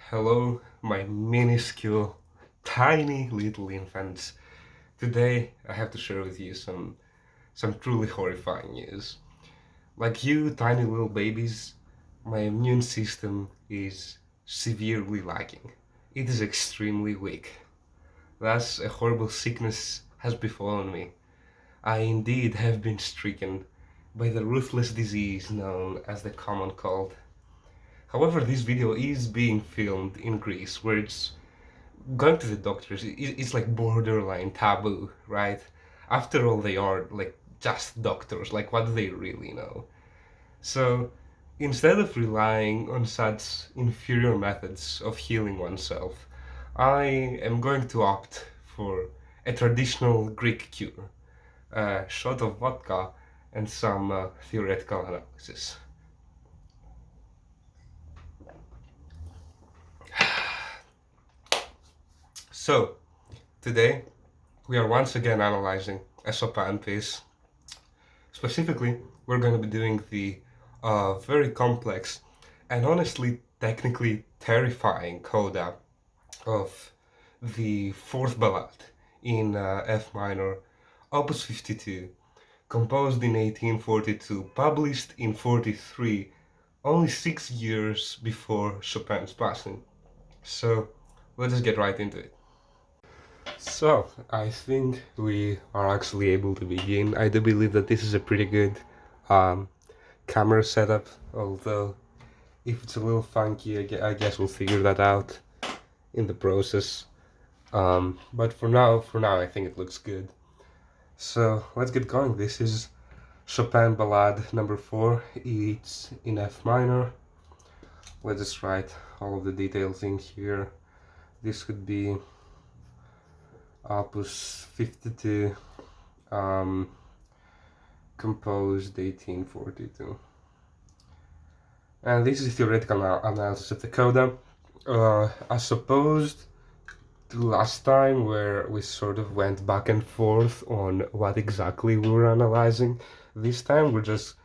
Hello, my minuscule, tiny little infants. Today I have to share with you some truly horrifying news. Like you tiny little babies, my immune system is severely lacking. It is extremely weak. Thus, a horrible sickness has befallen me. I indeed have been stricken by the ruthless disease known as the common cold. However, this video is being filmed in Greece, where it's going to the doctors, it's like borderline taboo, right? After all, they are like just doctors, like what do they really know? So instead of relying on such inferior methods of healing oneself, I am going to opt for a traditional Greek cure, a shot of vodka and some theoretical analysis. So, today we are once again analyzing a Chopin piece. Specifically, we're going to be doing the very complex and honestly technically terrifying coda of the fourth ballade in F minor, Opus 52, composed in 1842, published in 43, only 6 years before Chopin's passing. So, let's just get right into it. So, I think we are actually able to begin. I do believe that this is a pretty good camera setup, although if it's a little funky, I guess we'll figure that out in the process. But for now, I think it looks good. So, let's get going. This is Chopin Ballade number 4. It's in F minor. Let's just write all of the details in here. This could be Opus 52, composed 1842. And this is theoretical analysis of the coda, as opposed to last time where we sort of went back and forth on what exactly we were analyzing. This time we're just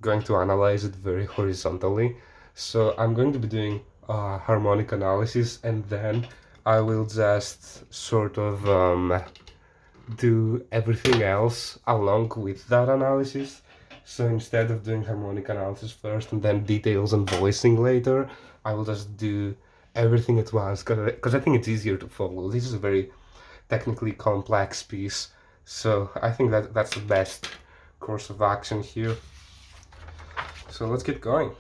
going to analyze it very horizontally. So I'm going to be doing harmonic analysis, and then I will just sort of do everything else along with that analysis. So instead of doing harmonic analysis first and then details and voicing later, I will just do everything at once because I think it's easier to follow. This is a very technically complex piece, so I think that's the best course of action here. So let's get going.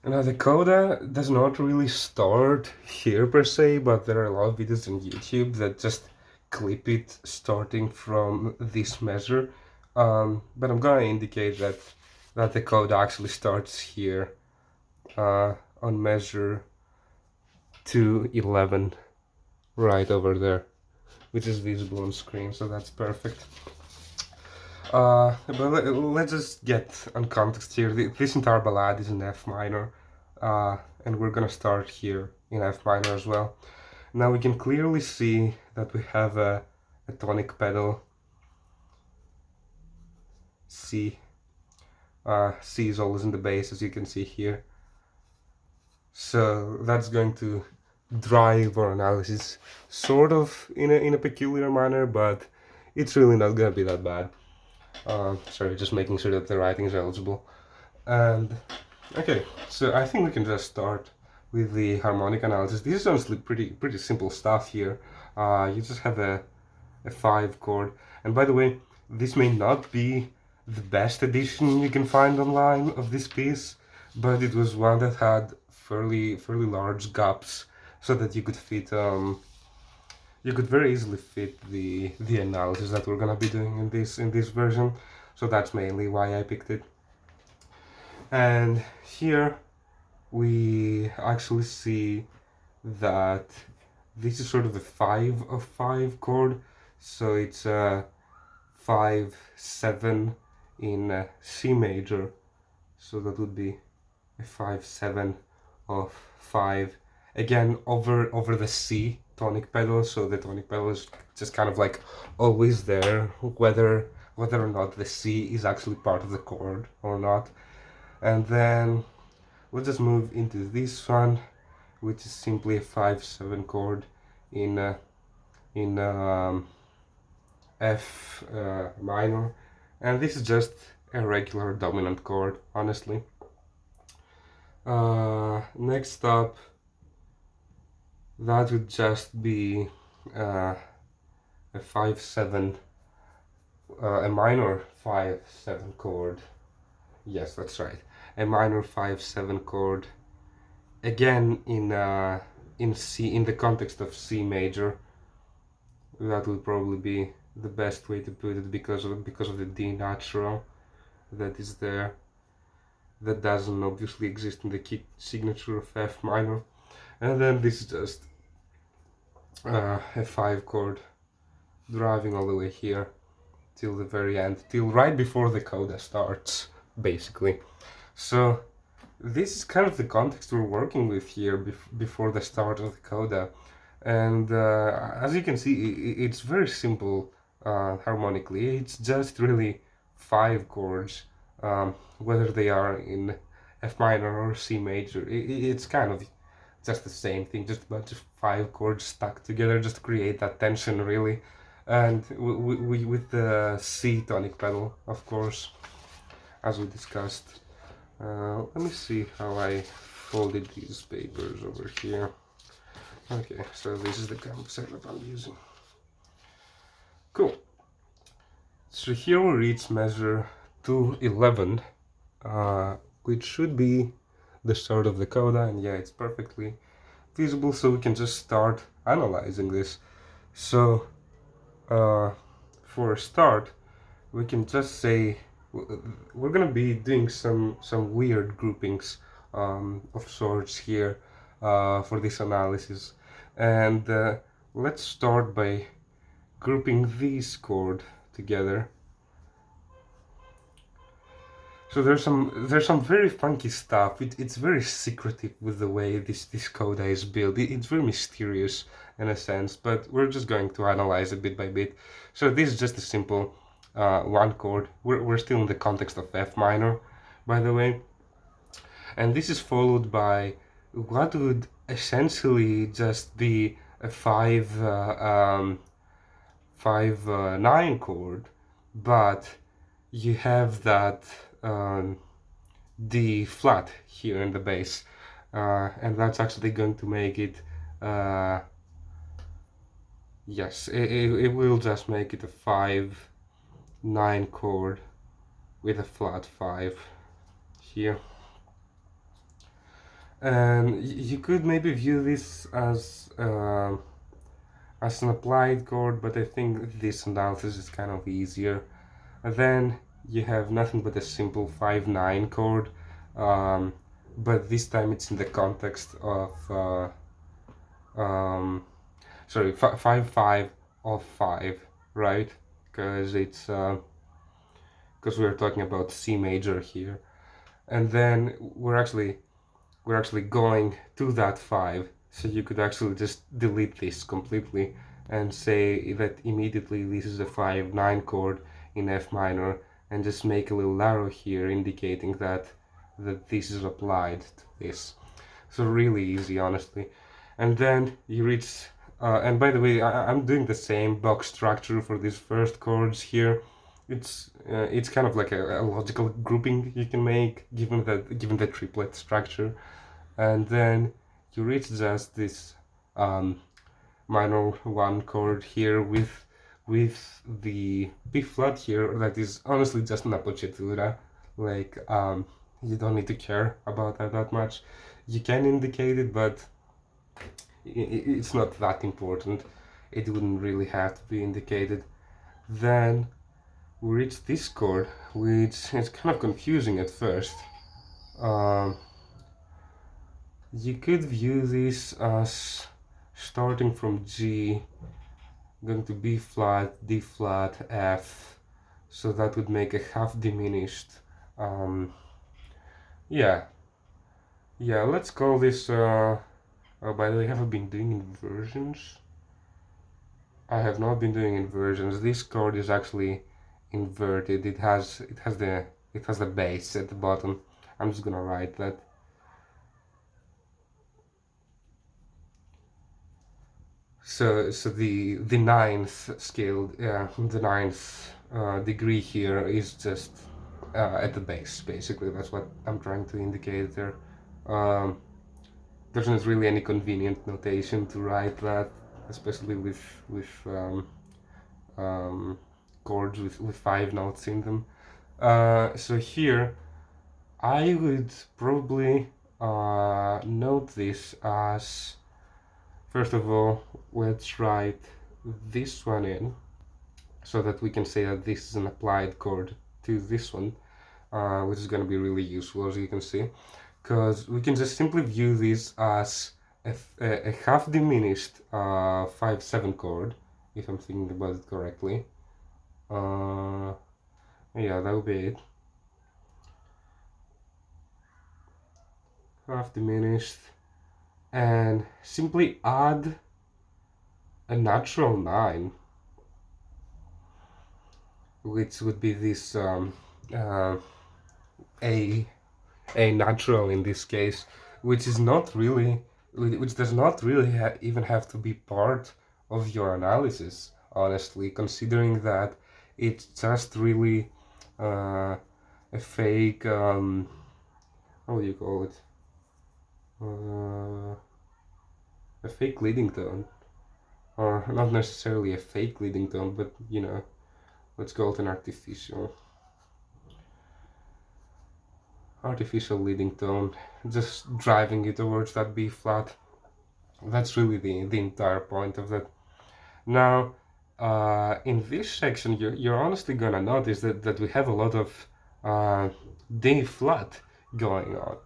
Now the coda does not really start here per se, but there are a lot of videos on YouTube that just clip it starting from this measure. But I'm gonna indicate that the coda actually starts here on measure 211, right over there, which is visible on screen, so that's perfect. But let's just get on context here. This entire ballade is in F minor, and we're gonna start here in F minor as well. Now we can clearly see that we have a tonic pedal, C. C is always in the bass, as you can see here. So that's going to drive our analysis sort of in a peculiar manner, but it's really not gonna be that bad. Sorry, just making sure that the writing is eligible. And okay, so I think we can just start with the harmonic analysis. This is honestly pretty simple stuff here. You just have a 5 chord, and by the way, this may not be the best edition you can find online of this piece, but it was one that had fairly large gaps so that you could fit you could very easily fit the analysis that we're gonna be doing in this version, so that's mainly why I picked it. And here we actually see that this is sort of a 5 of 5 chord, so it's a 5-7 in C major, so that would be a 5-7 of 5, again over the C tonic pedal, so the tonic pedal is just kind of like always there, whether whether or not the C is actually part of the chord or not. And then we'll just move into this one, which is simply a 5/7 chord in F minor, and this is just a regular dominant chord, honestly. Next up, that would just be a 5/7, a minor 5/7 chord. Yes, that's right, a minor 5/7 chord. Again, in C, in the context of C major. That would probably be the best way to put it, because of the D natural that is there. That doesn't obviously exist in the key signature of F minor. And then this is just a 5 chord driving all the way here till the very end, till right before the coda starts, basically. So this is kind of the context we're working with here before the start of the coda. And as you can see, it's very simple harmonically. It's just really 5 chords, whether they are in F minor or C major. It's kind of just the same thing, just a bunch of 5 chords stuck together just to create that tension, really. And with the C tonic pedal, of course, as we discussed. Let me see how I folded these papers over here. Okay, so this is the kind of setup I'm using. Cool. So here we reach measure 211, which should be the start of the coda, and yeah, it's perfectly visible, so we can just start analyzing this. So for a start, we can just say we're gonna be doing some weird groupings of sorts here for this analysis, and let's start by grouping these chords together. So there's some very funky stuff. It's very secretive with the way this coda is built. It's very mysterious in a sense, but we're just going to analyze it bit by bit. So this is just a simple 1 chord. We're still in the context of F minor, by the way, and this is followed by what would essentially just be a 5/9 chord, but you have that D flat here in the bass, and that's actually going to make it yes, it will just make it a 5/9 chord with a flat 5 here. And you could maybe view this as an applied chord, but I think this analysis is kind of easier. And then you have nothing but a simple 5/9 chord, but this time it's in the context of 5/5 of 5, right? Because it's because we're talking about C major here, and then we're actually going to that 5, so you could actually just delete this completely and say that immediately this is a 5/9 chord in F minor, and just make a little arrow here indicating that this is applied to this. So really easy, honestly. And then you reach and by the way, I'm doing the same box structure for these first chords here. It's kind of like a logical grouping you can make given the triplet structure. And then you reach just this minor 1 chord here with the B flat here, that is honestly just an appoggiatura. Like you don't need to care about that much. You can indicate it, but it's not that important. It wouldn't really have to be indicated. Then we reach this chord, which is kind of confusing at first. You could view this as starting from G, going to B flat, D flat, F, so that would make a half diminished. Yeah, let's call this oh, by the way, have I been doing inversions? I have not been doing inversions. This chord is actually inverted. It has the bass at the bottom. I'm just gonna write that. So the ninth scale, the ninth degree here is just at the base. Basically, that's what I'm trying to indicate there. There's not really any convenient notation to write that, especially with chords with 5 notes in them. So here I would probably note this as, first of all, let's write this one in so that we can say that this is an applied chord to this one, which is going to be really useful, as you can see, because we can just simply view this as a half diminished 5/7 chord, if I'm thinking about it correctly. Yeah, that would be it. Half diminished, and simply add a natural 9, which would be this a natural in this case, which is not really, which does not really even have to be part of your analysis, honestly, considering that it's just really a fake, how do you call it? A fake leading tone, or not necessarily a fake leading tone, but you know, let's call it an artificial leading tone, just driving you towards that B flat. That's really the entire point of that. Now, in this section, you're honestly gonna notice that we have a lot of D flat going on,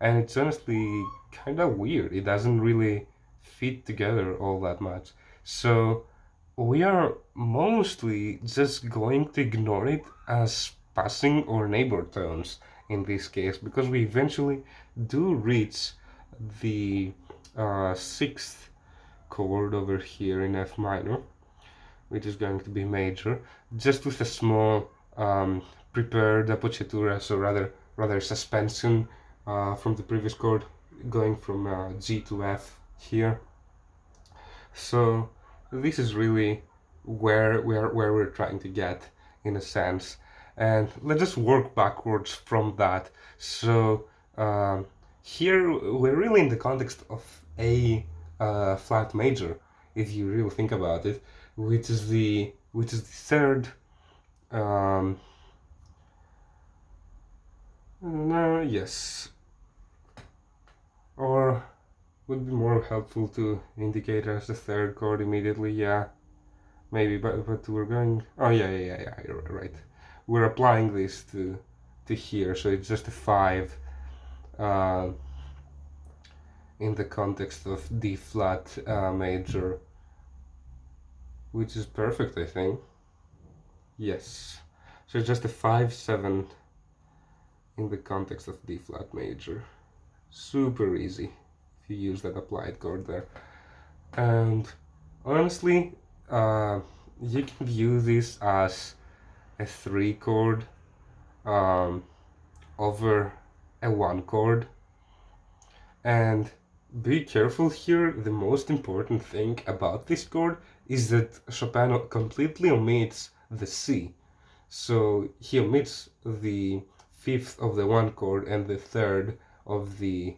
and it's honestly kind of weird. It doesn't really fit together all that much. So we are mostly just going to ignore it as passing or neighbor tones in this case, because we eventually do reach the 6th chord over here in F minor, which is going to be major, just with a small prepared appoggiatura, so rather suspension from the previous chord, going from G to F here. So this is really where we're trying to get, in a sense, and let's just work backwards from that. So here we're really in the context of A flat major, if you really think about it, which is the third. No, yes, or would be more helpful to indicate as the third chord immediately. Yeah, maybe, but we're going. Oh yeah, you're right. We're applying this to here, so it's just a 5 in the context of D flat major, which is perfect, I think. Yes, so it's just a 5/7 in the context of D flat major. Super easy if you use that applied chord there. And honestly, you can view this as a 3 chord over a 1 chord. And be careful here, the most important thing about this chord is that Chopin completely omits the C. So he omits the 5th of the 1 chord and the 3rd of the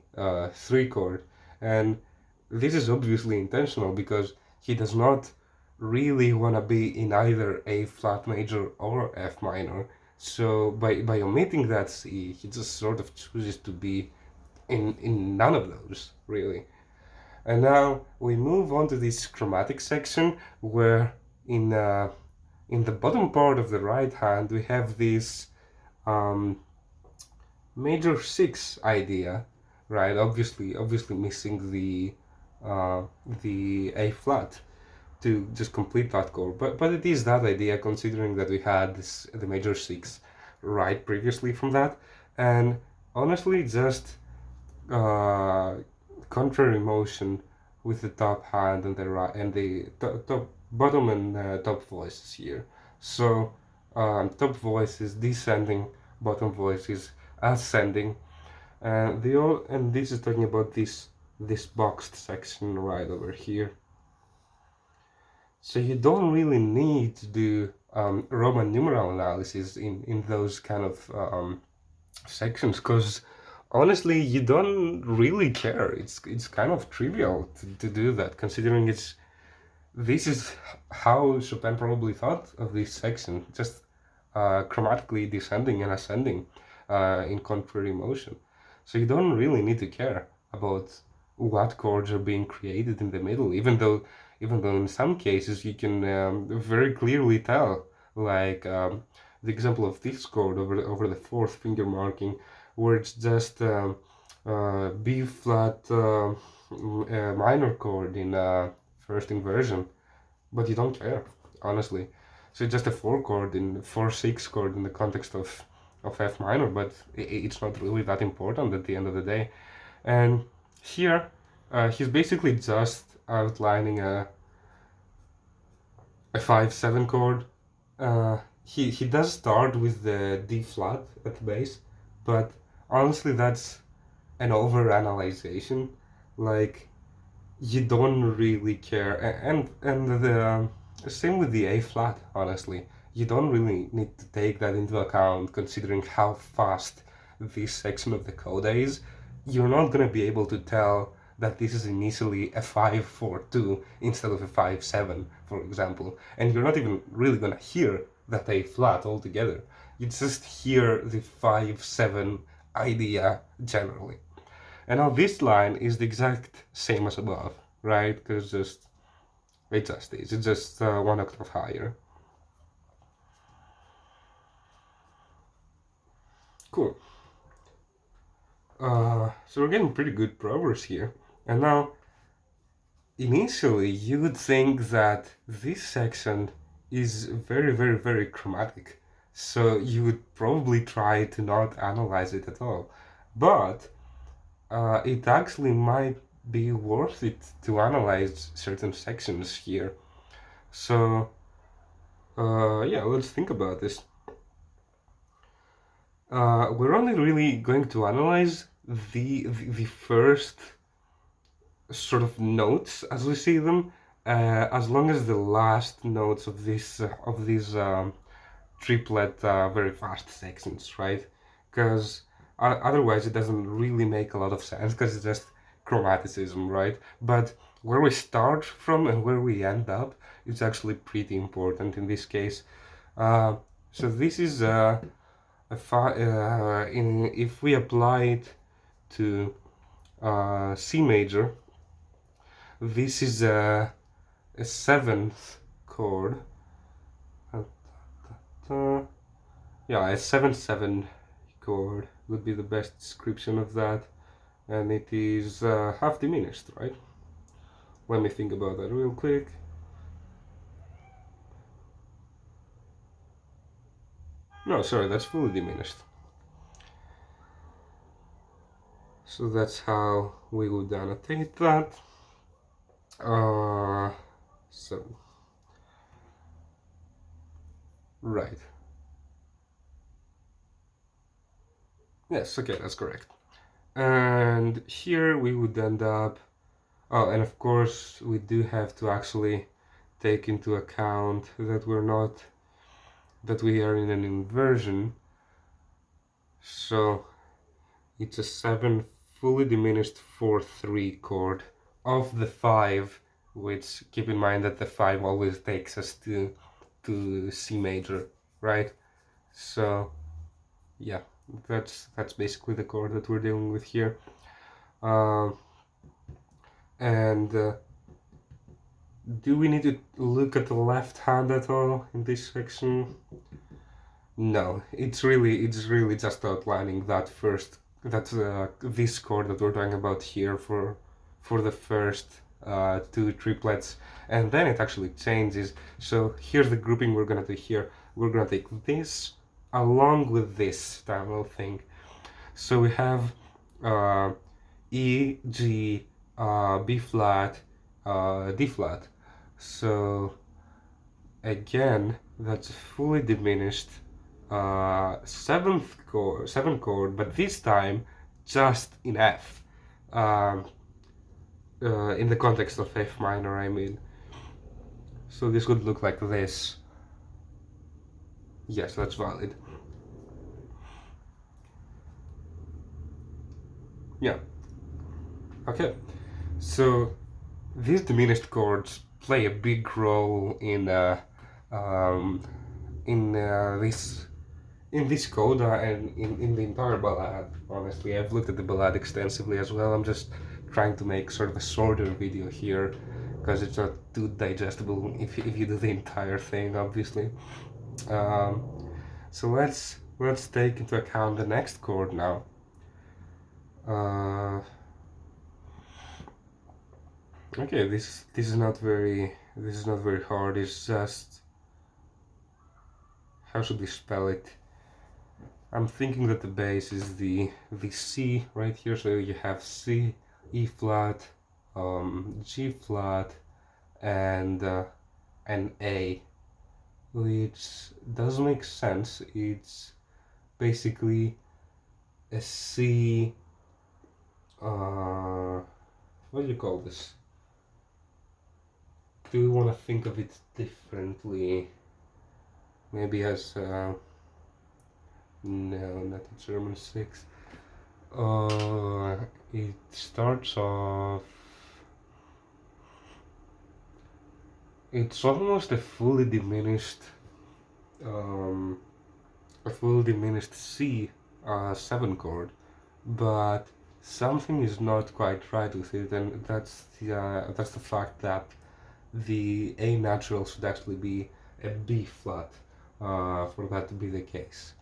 3 chord. And this is obviously intentional because he does not really want to be in either A flat major or F minor. So by omitting that C, he just sort of chooses to be in none of those, really. And now we move on to this chromatic section, where in the bottom part of the right hand we have this major 6 idea, right? Obviously missing the A flat to just complete that chord, but it is that idea, considering that we had the major 6 right previously from that. And honestly, just contrary motion with the top hand and the right and the top, bottom and top voices here. So top voice is descending, bottom voice is ascending, and this is talking about this boxed section right over here. So you don't really need to do Roman numeral analysis in those kind of sections, because honestly you don't really care. It's kind of trivial to do that, considering this is how Chopin probably thought of this section, just chromatically descending and ascending in contrary motion. So you don't really need to care about what chords are being created in the middle, even though in some cases you can very clearly tell, like the example of this chord over the fourth finger marking, where it's just B flat minor chord in first inversion, but you don't care, honestly. So it's just a 4/6 chord in the context of F minor, but it's not really that important at the end of the day. And here he's basically just outlining a 5/7 chord. He does start with the D flat at the base, but honestly that's an over-analyzation. Like, you don't really care, and the same with the A flat. Honestly, you don't really need to take that into account, considering how fast this section of the coda is. You're not gonna be able to tell that this is initially a 5/4/2 instead of a 5/7, for example, and you're not even really gonna hear that A flat altogether. You just hear the 5/7 idea generally. And now this line is the exact same as above, right? Because it just is. It's just 1 octave higher. Cool. So we're getting pretty good progress here. And now, initially, you would think that this section is very, very, very chromatic. So you would probably try to not analyze it at all. But it actually might be worth it to analyze certain sections here. So yeah, let's think about this. We're only really going to analyze the first sort of notes as we see them, as long as the last notes of these triplet very fast sections, right? Because otherwise it doesn't really make a lot of sense, because it's just chromaticism, right? But where we start from and where we end up is actually pretty important in this case. So this is if we apply it to C major, this is a 7th chord. Yeah, a 7/7 chord would be the best description of that, and it is half diminished, right? Let me think about that real quick. No, sorry, that's fully diminished. So that's how we would annotate that. So right. Yes, okay, that's correct. And here we would end up, oh, and of course we do have to actually take into account that we are in an inversion. So it's a 7 fully diminished 4/3 chord of the 5, which, keep in mind that the 5 always takes us to C major, right? So yeah, that's basically the chord that we're dealing with here. And do we need to look at the left hand at all in this section? No, it's really just outlining that this chord that we're talking about here for the first 2 triplets, and then it actually changes. So here's the grouping we're gonna do here. We're gonna take this along with this parallel thing. So we have E, G, B flat, D flat. So again, that's a fully diminished seven chord, but this time just in F. In the context of F minor, I mean. So this would look like this. Yes, that's valid. Yeah. Okay. So these diminished chords play a big role in this coda and in the entire ballad. Honestly, I've looked at the ballad extensively as well. I'm just trying to make sort of a shorter video here because it's not too digestible if you do the entire thing, obviously. So let's take into account the next chord now. Okay, this is not very hard. It's just, how should we spell it? I'm thinking that the bass is the C right here, so you have C, E flat, G flat, and an A, which does make sense. It's basically a C. What do you call this? Do we want to think of it differently? Maybe as no, not in German 6. It starts off. It's almost a fully diminished C 7 chord, but something is not quite right with it, and that's the fact that the A natural should actually be a B flat for that to be the case.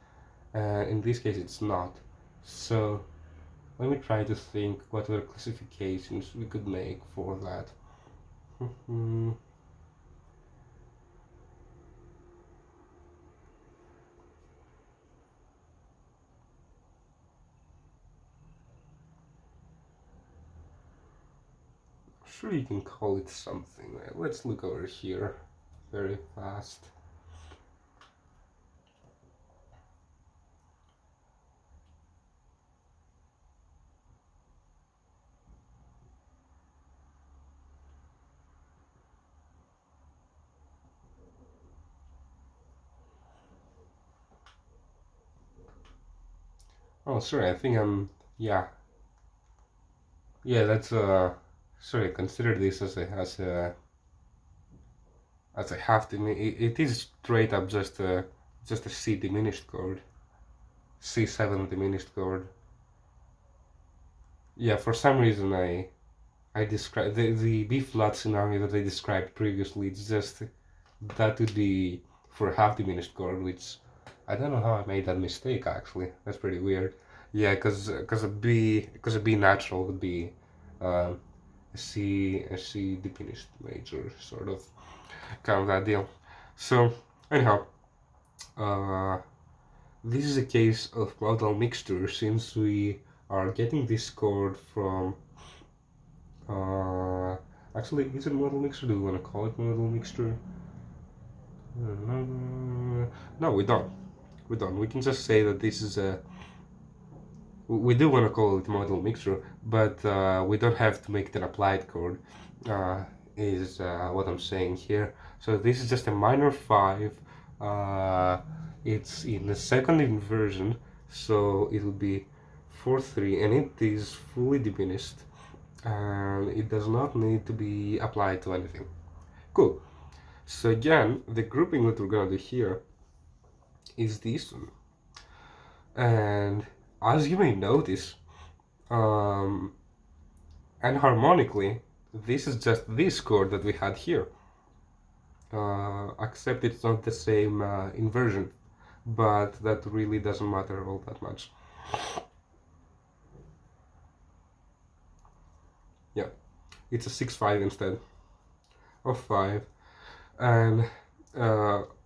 In this case it's not. So let me try to think what other classifications we could make for that. Sure, you can call it something. Let's look over here very fast. Oh, sorry, I think yeah, that's sorry, consider this as a half diminished. It is straight up just a C diminished chord, C7 diminished chord. Yeah, for some reason I described the B flat scenario that I described previously. It's just that would be for a half diminished chord, which I don't know how I made that mistake actually. That's pretty weird. Yeah, because a B natural would be a C diminished major, sort of kind of that deal. So anyhow, this is a case of modal mixture, since we are getting this chord from actually, is it modal mixture? Do we want to call it modal mixture? No, we don't. We can just say that this is a. We do want to call it modal mixture, but we don't have to make it an applied chord. Is what I'm saying here. So this is just a minor 5. It's in the second inversion, so it will be 4/3, and it is fully diminished, and it does not need to be applied to anything. Cool. So again, the grouping that we're gonna do here is this one, and as you may notice, enharmonically, this is just this chord that we had here, except it's not the same inversion, but that really doesn't matter all that much. Yeah, it's a 6/5 instead of 5, and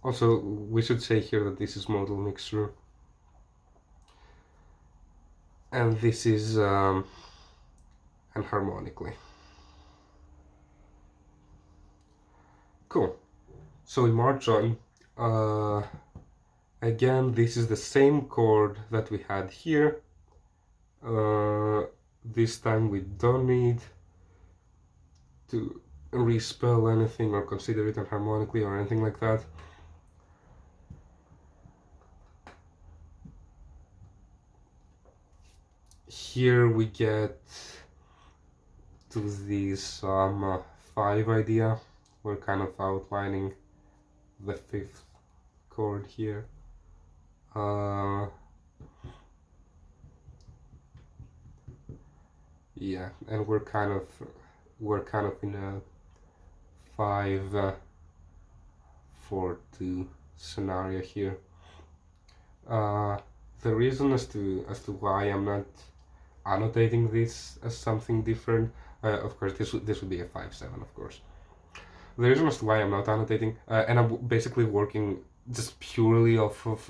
also we should say here that this is modal mixture, and this is enharmonically. Cool. So we march on. Again, this is the same chord that we had here. This time we don't need to respell anything or consider it harmonically or anything like that. Here we get to this 5 idea. We're kind of outlining the 5th chord here. Yeah, and we're kind of in a 5-4-2 scenario here. The reason as to why I'm not annotating this as something different, of course this would be a 5-7, of course. The reason as to why I'm not annotating, and I'm basically working just purely off of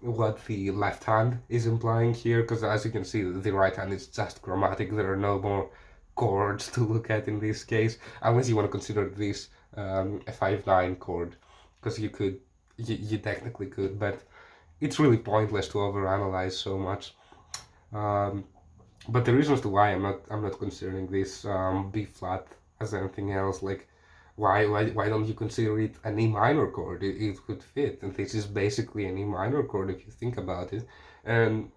what the left hand is implying here, because as you can see, the right hand is just chromatic. There are no more chords to look at in this case, unless you want to consider this a 5-9 chord, because you technically could, but it's really pointless to overanalyze so much. But the reason as to why I'm not considering this B flat as anything else, like why don't you consider it an E minor chord? It could fit, and this is basically an E minor chord if you think about it. And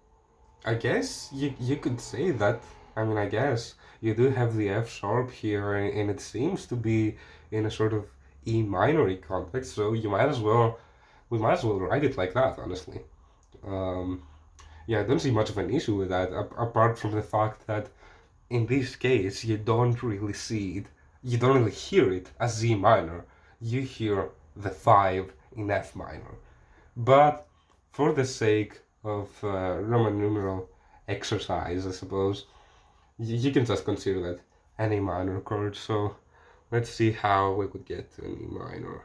I guess you could say that. I mean, I guess you do have the F sharp here, and it seems to be in a sort of E minor context. So we might as well write it like that, honestly. Yeah, I don't see much of an issue with that, apart from the fact that in this case you don't really see it, you don't really hear it as Z minor. You hear the 5 in F minor. But for the sake of Roman numeral exercise, I suppose, you can just consider that an E minor chord. So let's see how we could get to an E minor.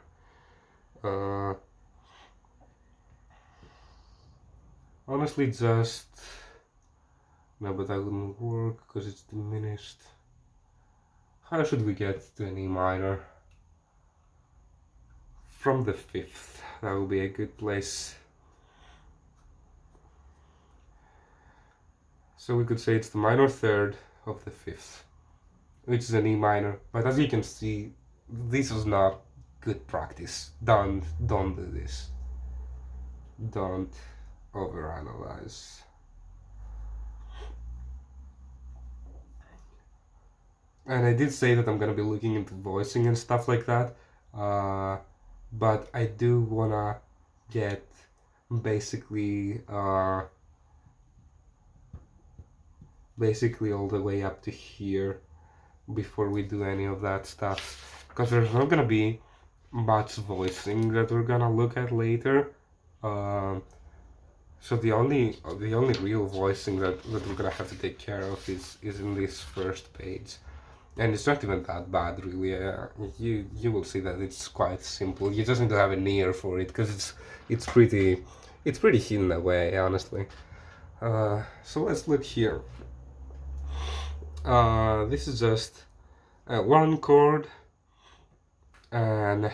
Honestly, just... No, but that wouldn't work because it's diminished. How should we get to an E minor? From the 5th, that would be a good place. So we could say it's the minor 3rd of the 5th, which is an E minor. But as you can see, this is not good practice. Don't do this. Don't overanalyze. And I did say that I'm gonna be looking into voicing and stuff like that, but I do wanna get basically all the way up to here before we do any of that stuff, because there's not gonna be much voicing that we're gonna look at later. So the only real voicing that we're gonna have to take care of is in this first page. And it's not even that bad, really. You will see that it's quite simple. You just need to have an ear for it, because it's pretty hidden away, honestly. So let's look here. This is just one chord, and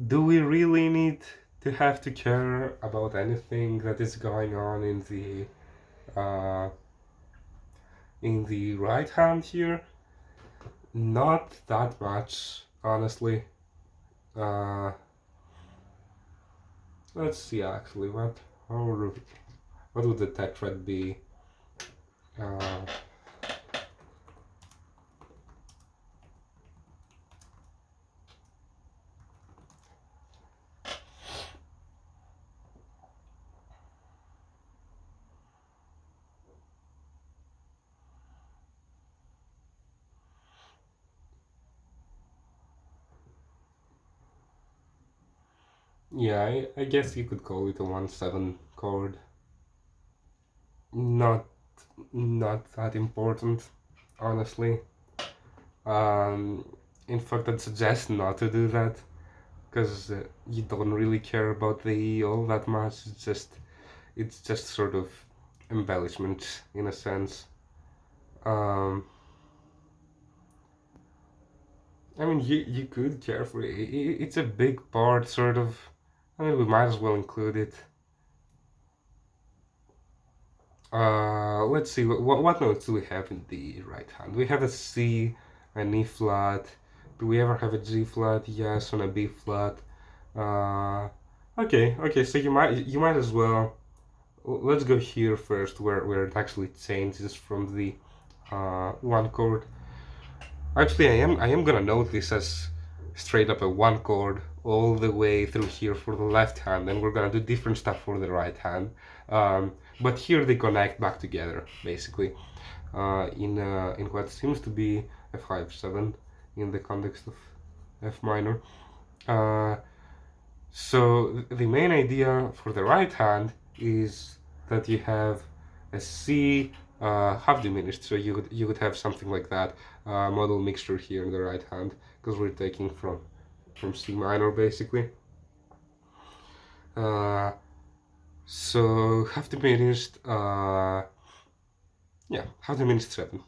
do we really need to have to care about anything that is going on in the right hand here? Not that much, honestly. Let's see, actually, what would the tetrad be? Yeah, I guess you could call it a 1-7 chord. Not that important, honestly. In fact, I'd suggest not to do that, because you don't really care about the E all that much. It's just sort of embellishment in a sense. I mean, you could carefully. It's a big part, sort of. I mean, we might as well include it. Let's see. What notes do we have in the right hand? We have a C, an E flat. Do we ever have a G flat? Yes, on a B flat. Okay. So you might as well. Let's go here first, where it actually changes from the one chord. Actually, I am gonna note this as straight up a one chord all the way through here for the left hand, and we're gonna do different stuff for the right hand. But here they connect back together, basically, in what seems to be a 5/7 in the context of F minor. So the main idea for the right hand is that you have a C half diminished, so you would have something like that modal mixture here in the right hand, because we're taking from C minor basically. So half diminished, half diminished 7.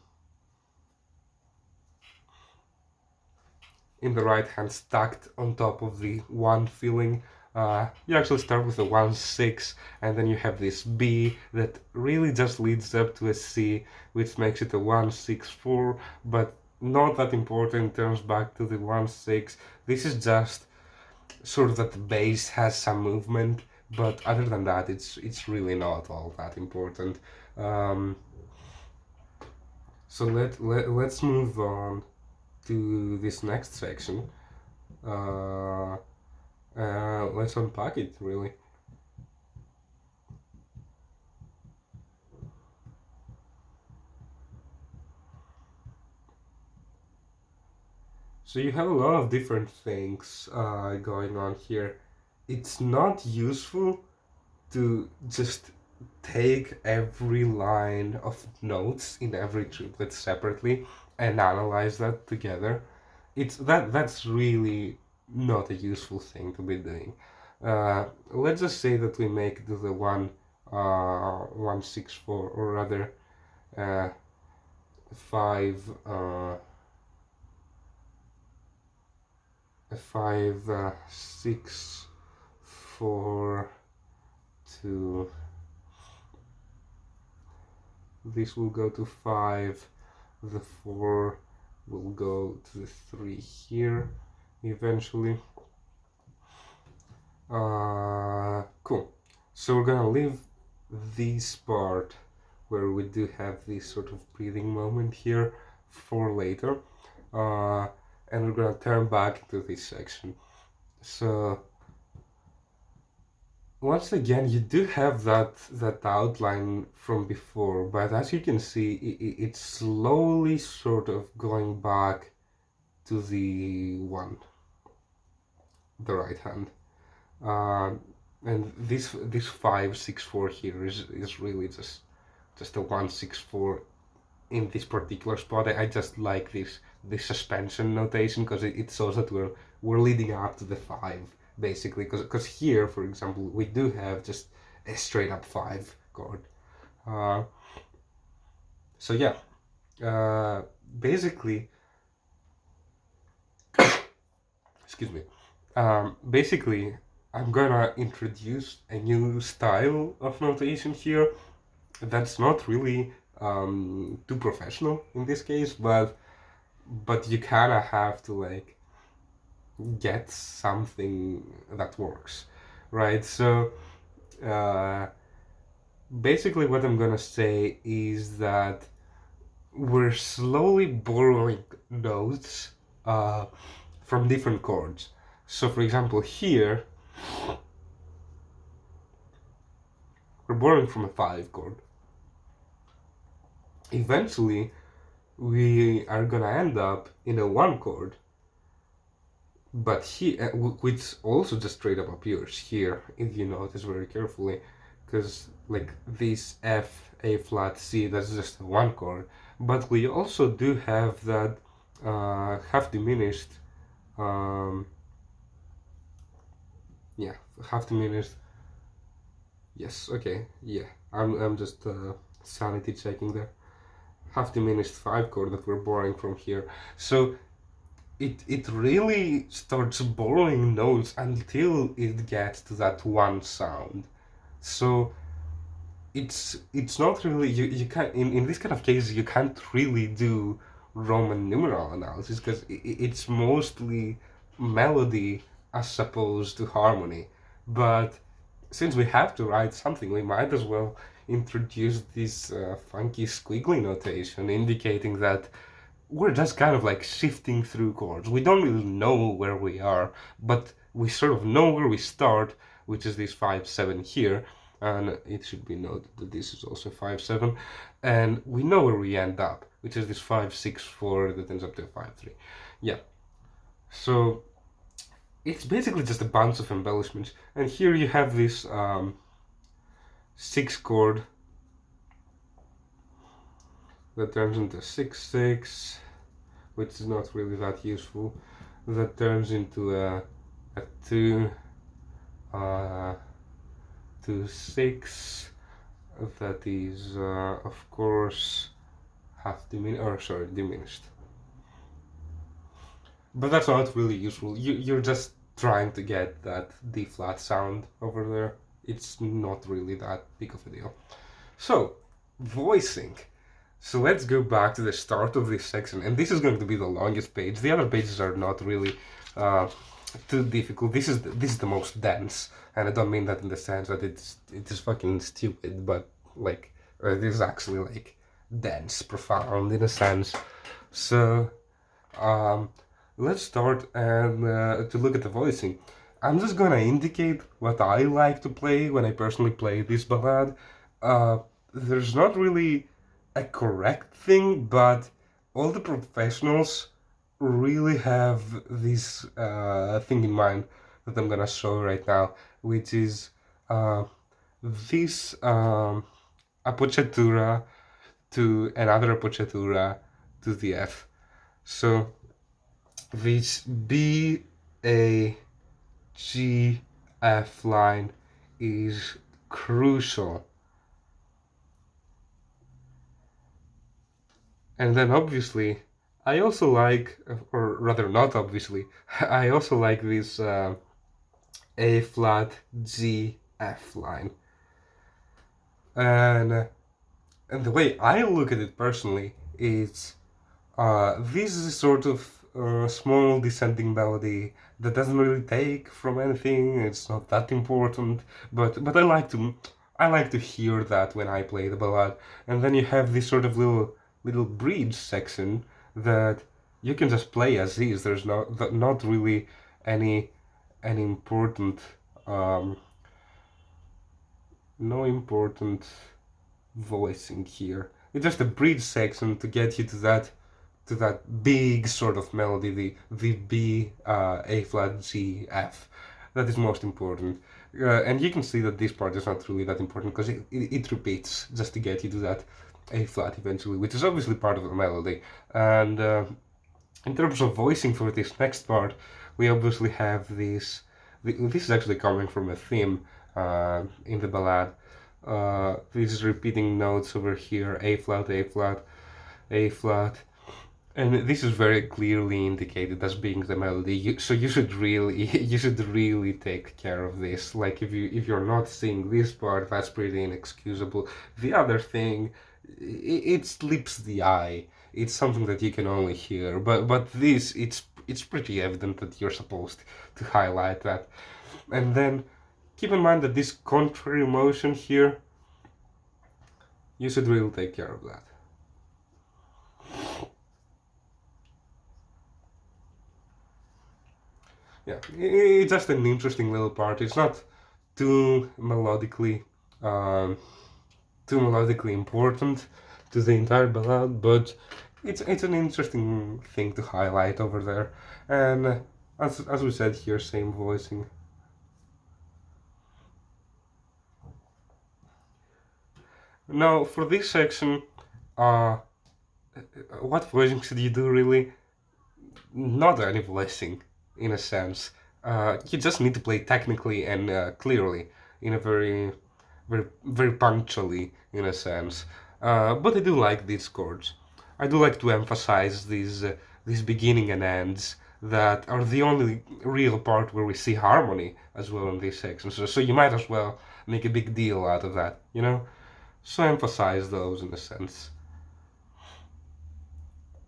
In the right hand, stacked on top of the 1 feeling. You actually start with a 1/6, and then you have this B that really just leads up to a C, which makes it a 1/6/4, but not that important, turns back to the 1/6. This is just sort of that the bass has some movement, but other than that, it's really not all that important. So let's move on to this next section. Let's unpack it, really. So you have a lot of different things going on here. It's not useful to just take every line of notes in every triplet separately and analyze that together. That's really not a useful thing to be doing. Let's just say that we make the 1/1/6/4, or rather 5 6 4 2. This will go to 5. The 4 will go to the 3 here eventually. Cool. So we're gonna leave this part where we do have this sort of breathing moment here for later, and we're gonna turn back to this section. So once again, you do have that outline from before, but as you can see, it's slowly sort of going back to the right hand. And this 5/6/4 here is really just a 1/6/4 in this particular spot. I just like this suspension notation, because it shows that we're leading up to the 5, basically, because here, for example, we do have just a straight up 5 chord. So yeah, basically, excuse me, basically I'm gonna introduce a new style of notation here that's not really too professional in this case, but you kind of have to like get something that works, right? So basically what I'm gonna say is that we're slowly borrowing notes from different chords. So for example, here we're borrowing from a 5 chord. Eventually we are gonna end up in a 1 chord, but here, which also just straight up appears here if you notice very carefully, because like this F, A flat, C, that's just a 1 chord, but we also do have that half diminished, half diminished. Yes, okay, yeah, I'm just sanity checking there. Half diminished 5 chord that we're borrowing from here. So it really starts borrowing notes until it gets to that one sound. So it's not really, you can't, in this kind of cases you can't really do Roman numeral analysis because it's mostly melody as opposed to harmony. But since we have to write something, we might as well introduce this funky squiggly notation indicating that we're just kind of like shifting through chords. We don't really know where we are, but we sort of know where we start, which is this 5-7 here, and it should be noted that this is also 5-7, and we know where we end up, which is this 5-6-4 that ends up to a 5-3. Yeah, so it's basically just a bunch of embellishments, and here you have this 6 chord that turns into 6-6, which is not really that useful. That turns into a 2-6 that is of course diminished. But that's not really useful. You're just trying to get that D flat sound over there. It's not really that big of a deal. So, voicing. So let's go back to the start of this section, and this is going to be the longest page. The other pages are not really too difficult. This is the most dense, and I don't mean that in the sense that it is fucking stupid, but like it is actually like dense, profound in a sense. So let's start and to look at the voicing. I'm just gonna indicate what I like to play when I personally play this ballad. There's not really a correct thing, but all the professionals really have this thing in mind that I'm gonna show right now, which is this appoggiatura to another appoggiatura to the F. So this B, A, G, F line is crucial. And then obviously, I also like, or rather not obviously, I also like this A flat G F line. And the way I look at it personally is this is a sort of small descending melody that doesn't really take from anything. It's not that important, but I like to hear that when I play the ballad. And then you have this sort of little bridge section that you can just play as is. There's not really any important no important voicing here. It's just a bridge section to get you to that big sort of melody, the B, A flat, G, F. That is most important. And you can see that this part is not really that important because it repeats just to get you to that A flat eventually, which is obviously part of the melody. And in terms of voicing for this next part, we obviously have this. This is actually coming from a theme in the ballad. These repeating notes over here: A flat, A flat, A flat. And this is very clearly indicated as being the melody. So you should really take care of this. Like if you're not seeing this part, that's pretty inexcusable. The other thing, it slips the eye. It's something that you can only hear. But this, it's pretty evident that you're supposed to highlight that. And then keep in mind that this contrary motion here, you should really take care of that. Yeah, it's just an interesting little part. It's not too melodically important to the entire ballad, but it's an interesting thing to highlight over there. And as we said here, same voicing. Now for this section, what voicing should you do really? Not any voicing, in a sense. You just need to play technically and clearly, in a very punctually, in a sense. But I do like these chords. I do like to emphasize these beginning and ends that are the only real part where we see harmony as well in this section. So you might as well make a big deal out of that, you know? So emphasize those in a sense.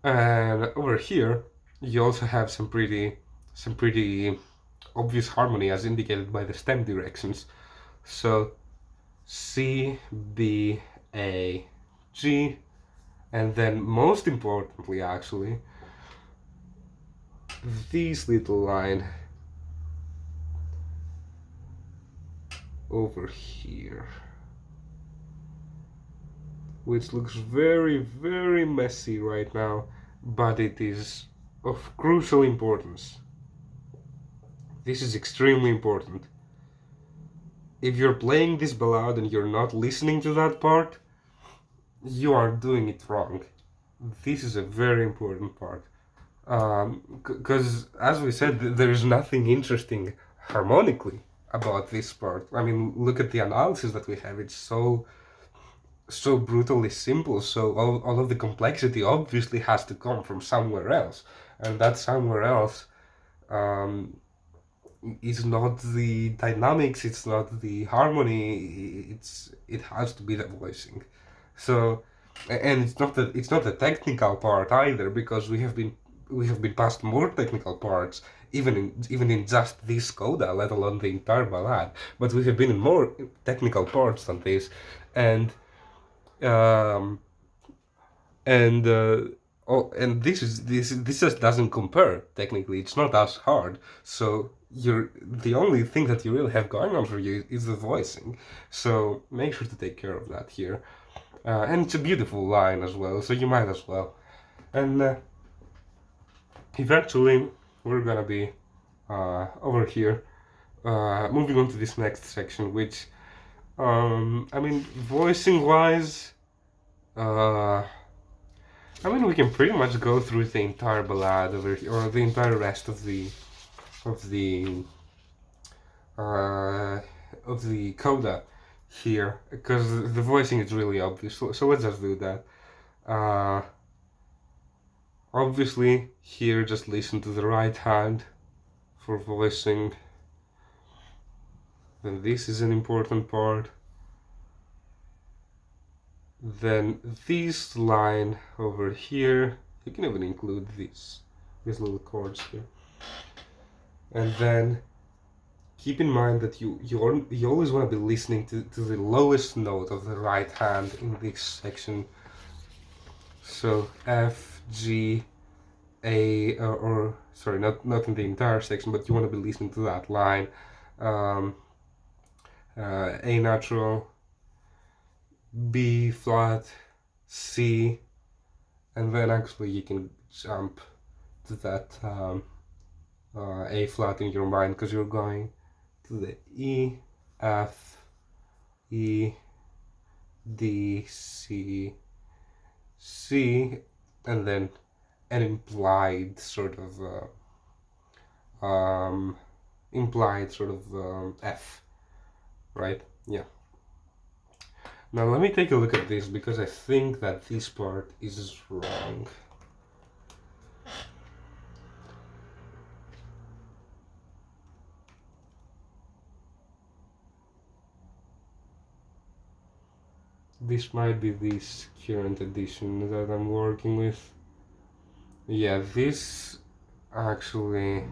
And over here, you also have some pretty obvious harmony as indicated by the stem directions. So C, B, A, G, and then most importantly actually, this little line over here, which looks very, very messy right now, but it is of crucial importance. This is extremely important. If you're playing this ballad and you're not listening to that part, you are doing it wrong. This is a very important part. Because, as we said, there is nothing interesting harmonically about this part. I mean, look at the analysis that we have. It's so brutally simple. So all of the complexity obviously has to come from somewhere else, and that somewhere else is not the dynamics. It's not the harmony. It has to be the voicing. So, and it's not the technical part either, because we have been past more technical parts, even in just this coda, let alone the entire ballad. But we have been in more technical parts than this, and this just doesn't compare technically. It's not as hard. So the only thing that you really have going on for you is the voicing. So make sure to take care of that here. And it's a beautiful line as well, so you might as well. And eventually we're gonna be over here, moving on to this next section, which I mean, voicing wise, I mean, we can pretty much go through the entire ballad over here, or the entire rest of the coda here, because the voicing is really obvious. So let's just do that. Obviously, here just listen to the right hand for voicing. Then this is an important part. Then this line over here, you can even include these little chords here. And then keep in mind that you always want to be listening to the lowest note of the right hand in this section. So F, G, A, or sorry, not in the entire section, but you want to be listening to that line. A natural, B flat, C, and then actually you can jump to that A flat in your mind, because you're going to the E, F, E, D, C, C, and then an implied sort of F, right? Yeah. Now let me take a look at this, because I think that this part is wrong. This might be this current edition that I'm working with. Yeah, this actually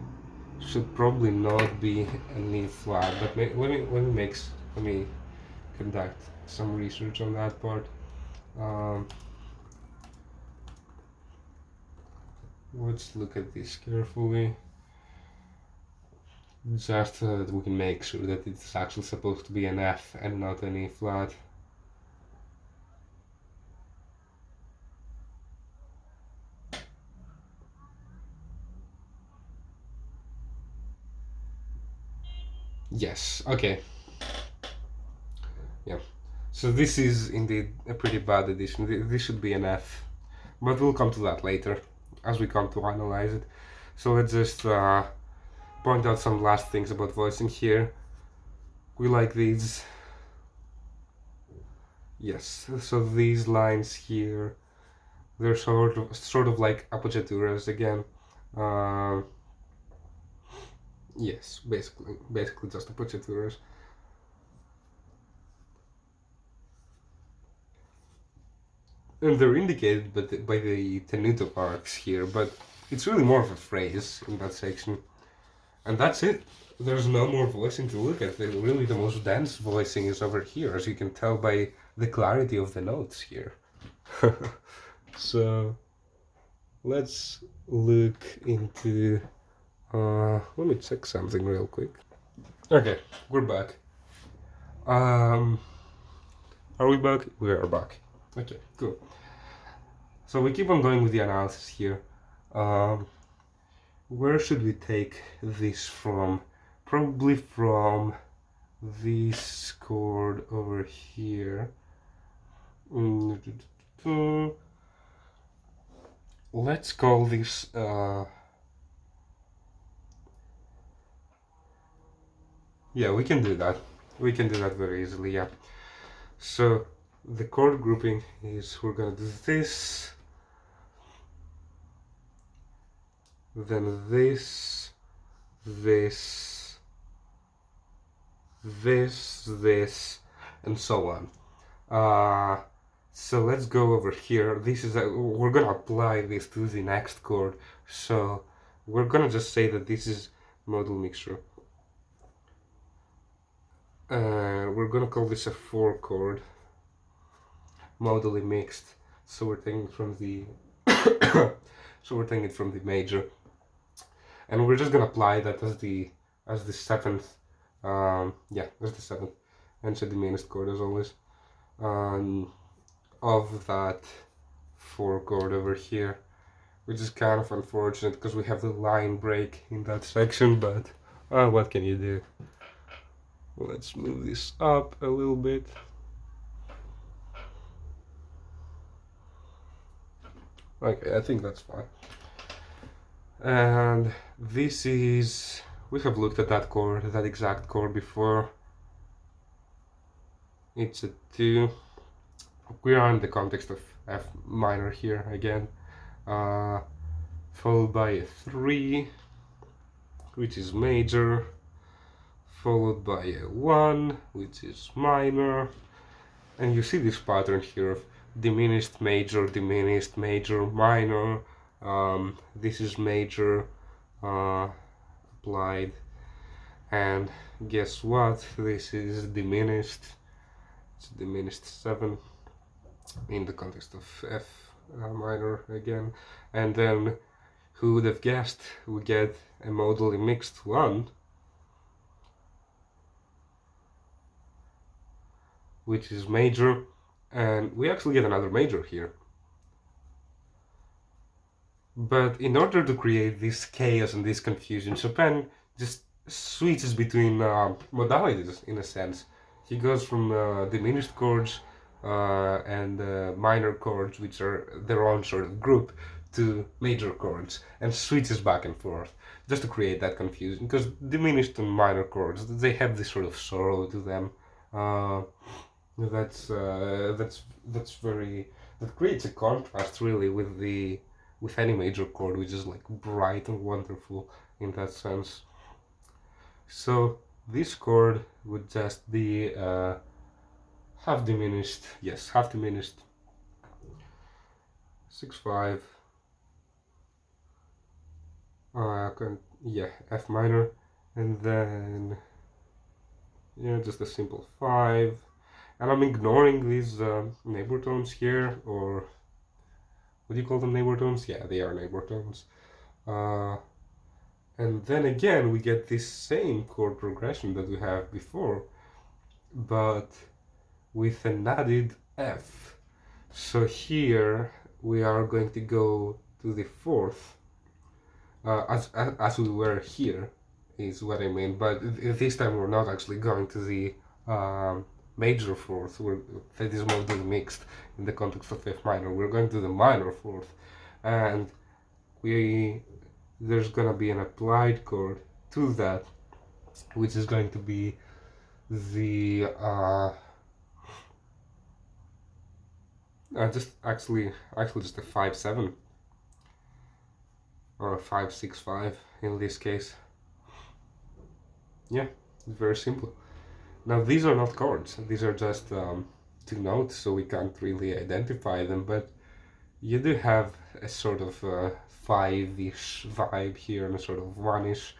should probably not be an E flat, but let me conduct some research on that part. Let's look at this carefully, just so that we can make sure that it's actually supposed to be an F and not an E flat. Yes, okay. Yeah, so this is indeed a pretty bad edition. This should be an F, but we'll come to that later as we come to analyze it. So let's just point out some last things about voicing here. We like these. Yes, so these lines here, they're sort of like appoggiaturas again. Yes, basically just the appoggiaturas. And they're indicated by the tenuto arcs here, but it's really more of a phrase in that section. And that's it. There's no more voicing to look at. Really, the most dense voicing is over here, as you can tell by the clarity of the notes here. So, let's look into... let me check something real quick. Okay, we're back. Are we back? We are back. Okay, cool. So we keep on going with the analysis here. Where should we take this from? Probably from this chord over here. Let's call this yeah, we can do that. We can do that very easily, yeah. So the chord grouping is we're gonna do this, then this, this, and so on. So let's go over here. This is we're gonna apply this to the next chord. So we're gonna just say that this is modal mixture. We're gonna call this a 4 chord, modally mixed. So we're taking it from the major, and we're just gonna apply that as the 7th. Yeah, as the 7th, and so diminished chord as always. Of that 4 chord over here, which is kind of unfortunate because we have the line break in that section, but what can you do? Let's move this up a little bit. Okay, I think that's fine. And this is, we have looked at that chord, that exact chord before. It's a 2. We are in the context of F minor here again, followed by a 3, which is major, followed by a 1, which is minor, and you see this pattern here of diminished, major, minor. This is major applied, and guess what? This is diminished. It's diminished 7 in the context of F minor again, and then who would have guessed we get a modally mixed 1, which is major, and we actually get another major here. But in order to create this chaos and this confusion, Chopin just switches between modalities in a sense. He goes from diminished chords and minor chords, which are their own sort of group, to major chords, and switches back and forth just to create that confusion, because diminished and minor chords, they have this sort of sorrow to them. That creates a contrast really with any major chord, which is like bright and wonderful in that sense. So this chord would just be half diminished, yes, half diminished, 6/5, yeah, F minor, and then yeah, just a simple 5, and I'm ignoring these neighbor tones here, or what do you call them, neighbor tones? Yeah, they are neighbor tones. And then again we get this same chord progression that we have before, but with an added F. So here we are going to go to the 4th, as we were here, is what I mean, but this time we're not actually going to the major 4th, that is modally mixed in the context of F minor. We're going to the minor 4th, and there's gonna be an applied chord to that, which is going to be the just a 5/7 or a 5/6/5 in this case. yeah, it's very simple. Now these are not chords, these are just two notes, so we can't really identify them, but you do have a sort of five-ish vibe here and a sort of one-ish,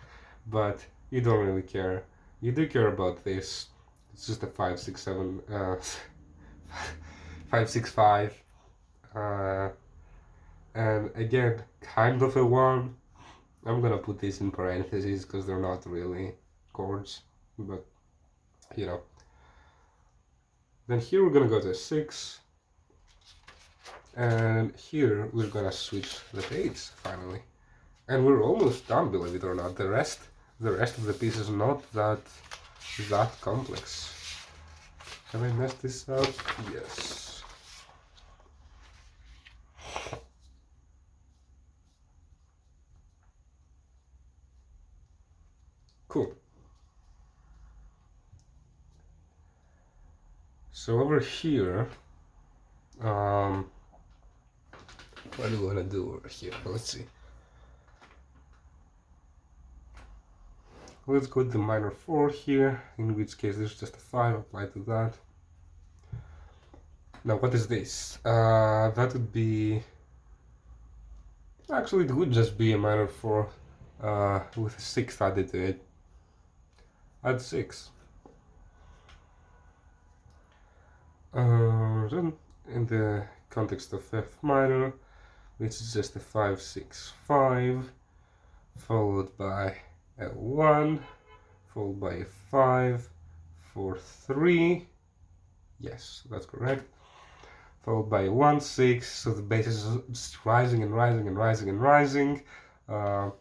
but you don't really care. You do care about this. It's just a 5 6 7 5 6 5 and again kind of a one. I'm gonna put this in parentheses because they're not really chords, but you know. Then here we're gonna go to a 6, and here we're gonna switch the page finally, and we're almost done, believe it or not. The rest of the piece is not that complex. Have I messed this up? Yes. Cool. So over here, what do we want to do over here? Let's see. Let's go to the minor 4 here, in which case there's just a 5 applied to that. Now what is this? That would be... Actually it would just be a minor 4 with a 6th added to it. Add 6. Then in the context of F minor, which is just a 5 6 5, followed by a 1, followed by a 5 4 3. Yes, that's correct. Followed by a 1 6. So the bass is just rising and rising and rising and rising. The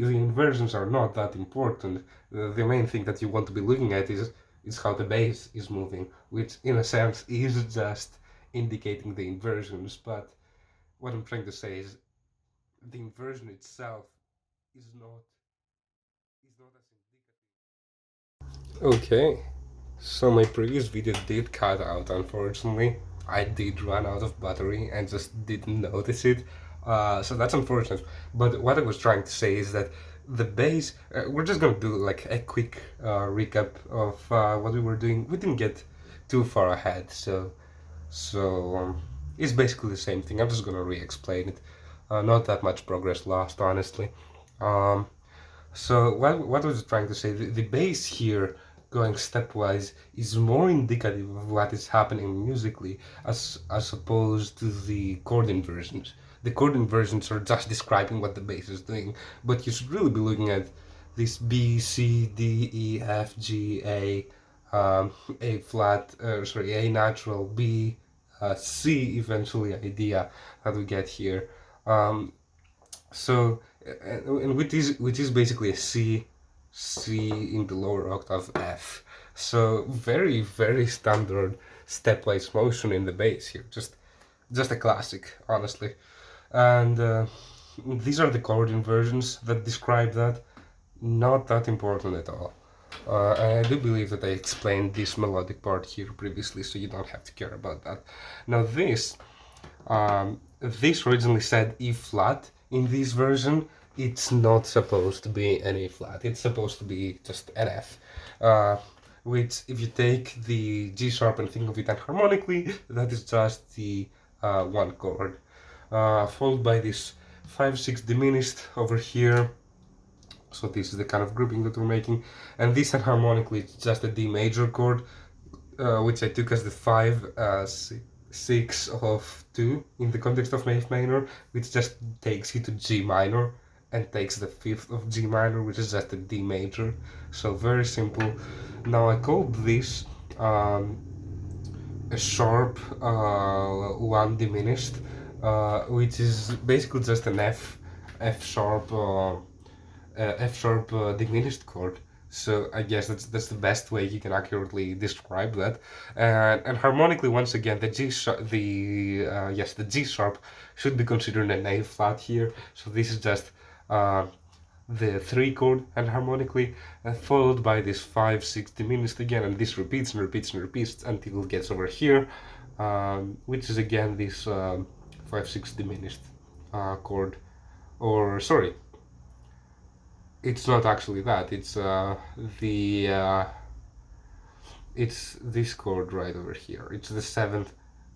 inversions are not that important. The main thing that you want to be looking at is how the bass is moving, which in a sense is just indicating the inversions, but what I'm trying to say is the inversion itself is not as indicative. Okay, so my previous video did cut out, unfortunately. I did run out of battery and just didn't notice it. So that's unfortunate. But what I was trying to say is that the bass, we're just gonna do like a quick recap of what we were doing. We didn't get too far ahead, so it's basically the same thing. I'm just gonna re-explain it. Not that much progress lost, honestly. So what I was trying to say, the bass here going stepwise is more indicative of what is happening musically as opposed to the chord inversions. The chord inversions are just describing what the bass is doing, but you should really be looking at this B, C, D, E, F, G, A, A flat, A natural, B, C eventually idea that we get here. So, and which is basically a C in the lower octave F. So very, very standard stepwise motion in the bass here. Just a classic, honestly. And these are the chord inversions that describe that. Not that important at all. I do believe that I explained this melodic part here previously, so you don't have to care about that. Now this originally said E flat. In this version, it's not supposed to be an E flat. It's supposed to be just an F. Which, if you take the G sharp and think of it enharmonically, that is just the one chord. Followed by this 5 6 diminished over here. So this is the kind of grouping that we're making, and this enharmonically is just a D major chord, which I took as the 5 6 of 2 in the context of F minor, which just takes you to G minor and takes the 5th of G minor, which is just a D major. So very simple. Now I called this a sharp 1 diminished, which is basically just an F sharp diminished chord. So I guess that's the best way you can accurately describe that. And harmonically, once again, the G sharp should be considered an A flat here. So this is just the 3 chord, and harmonically, followed by this 5 6 diminished again, and this repeats and repeats and repeats until it gets over here, which is again this 5 6 diminished chord, or sorry. it's not actually that. It's this chord right over here. It's the seventh.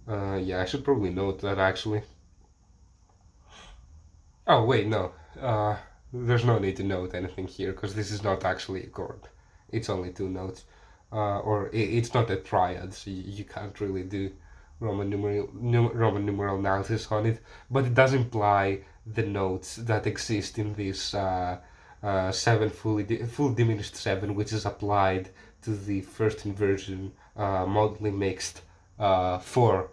Yeah, I should probably note that actually. Oh wait, no. There's no need to note anything here because this is not actually a chord. It's only two notes, or it's not a triad, so you can't really do Roman numeral analysis on it. But it does imply the notes that exist in this seven full diminished seven, which is applied to the first inversion modally mixed four.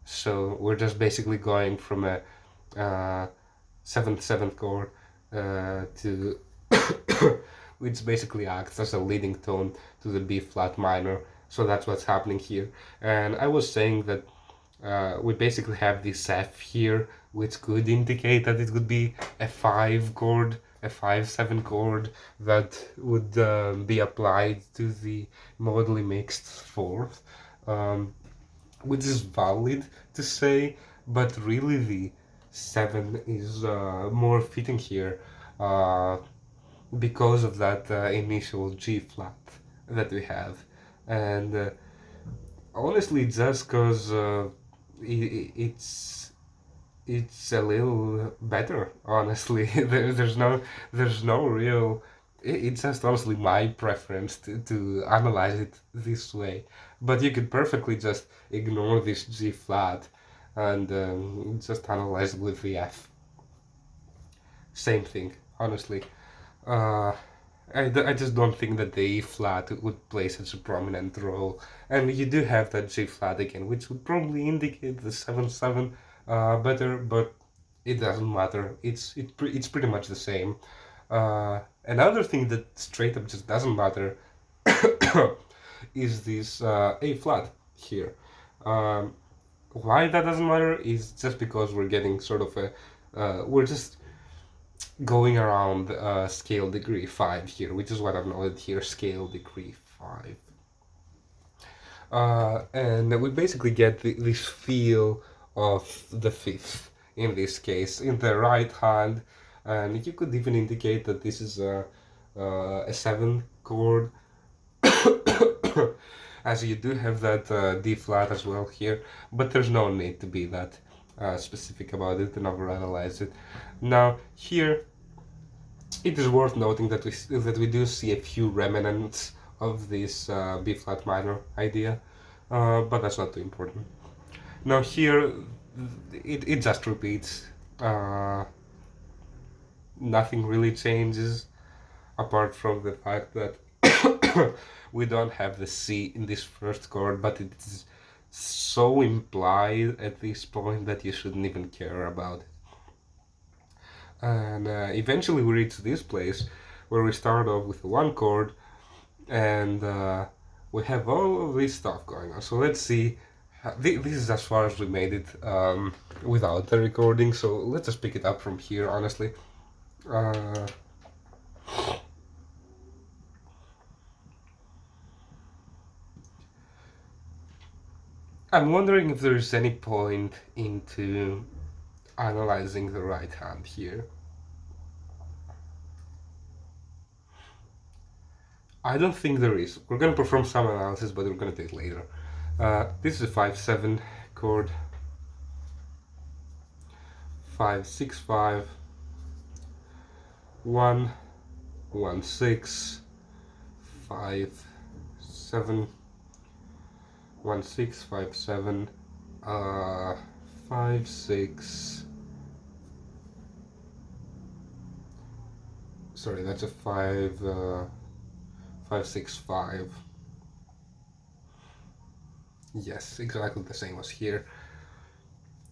So we're just basically going from a seventh chord to which basically acts as a leading tone to the B flat minor. So that's what's happening here. And I was saying that we basically have this F here, which could indicate that it could be a 5 chord, a 5/7 chord that would be applied to the modally mixed fourth, which is valid to say, but really the 7 is more fitting here because of that initial G flat that we have. And honestly, just because it's a little better, honestly. There's no real, it's just honestly my preference to analyze it this way. But you could perfectly just ignore this G flat and just analyze it with the F. Same thing, honestly. uh, I just don't think that the E flat would play such a prominent role. And you do have that G flat again, which would probably indicate the 7/7 better, but it doesn't matter. It's pretty much the same. Another thing that straight up just doesn't matter is this A flat here. Why that doesn't matter is just because we're getting sort of a we're just going around scale degree 5 here, which is what I've noted here, scale degree 5. And we basically get this feel of the fifth in this case, in the right hand, and you could even indicate that this is a 7 chord, as you do have that D flat as well here, but there's no need to be that specific about it and overanalyze it. Now here, it is worth noting that we do see a few remnants of this B flat minor idea, but that's not too important. Now here, it just repeats. Nothing really changes, apart from the fact that we don't have the C in this first chord, but it's so implied at this point that you shouldn't even care about it. And eventually we reach this place where we start off with one chord, and we have all of this stuff going on. So let's see. This is as far as we made it without the recording, so let's just pick it up from here, honestly. I'm wondering if there's any point into analyzing the right hand here. I don't think there is. We're going to perform some analysis, but we're going to do it later. This is a 5/7 chord, 5/6/5, 1, 1/6, 5/7, 1/6, 5/7, 5/6. Sorry, that's a 5/6/5. Yes, exactly the same as here.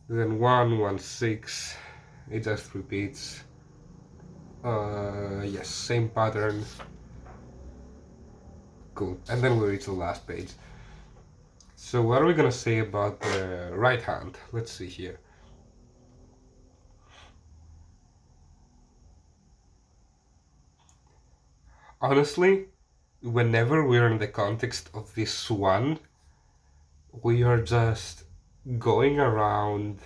Then 1, 1/6. It just repeats. Yes, same pattern. Cool. And then we reach the last page. So what are we gonna say about the right hand? Let's see here. Honestly, whenever we're in the context of this one, we are just going around